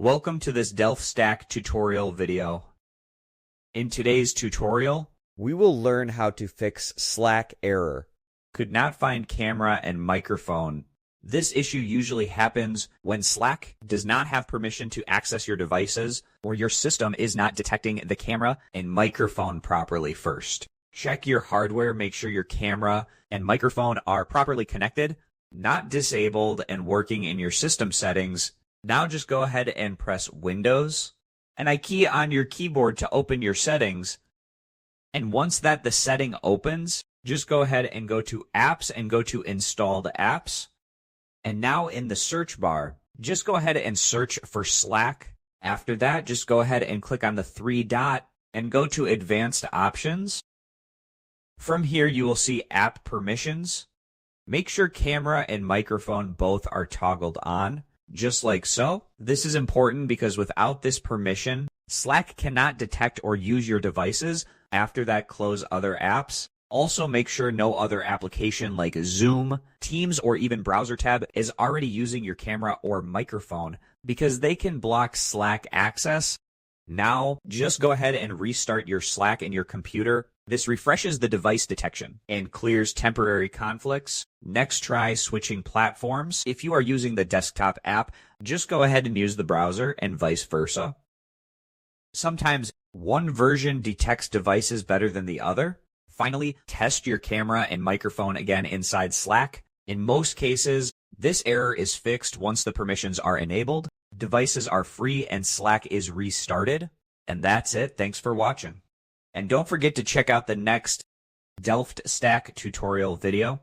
Welcome to this DelftStack tutorial video. In today's tutorial, we will learn how to fix Slack error. Could not find camera and microphone. This issue usually happens when Slack does not have permission to access your devices or your system is not detecting the camera and microphone properly first. Check your hardware, make sure your camera and microphone are properly connected, not disabled, and working in your system settings. Now just go ahead and press Windows, and I key on your keyboard to open your settings. And once the setting opens, just go ahead and go to Apps and go to Installed Apps. And now in the search bar, just go ahead and search for Slack. After that, just go ahead and click on the three dot and go to Advanced Options. From here, you will see App Permissions. Make sure camera and microphone both are toggled on, just like so. This is important because without this permission, Slack cannot detect or use your devices. After that, close other apps. Also, make sure no other application like Zoom, Teams, or even Browser tab is already using your camera or microphone because they can block Slack access. Now, just go ahead and restart your Slack in your computer. This refreshes the device detection and clears temporary conflicts. Next, try switching platforms. If you are using the desktop app, just go ahead and use the browser and vice versa. Sometimes one version detects devices better than the other. Finally, test your camera and microphone again inside Slack. In most cases, this error is fixed once the permissions are enabled, devices are free, and Slack is restarted. And that's it. Thanks for watching. And don't forget to check out the next DelftStack tutorial video.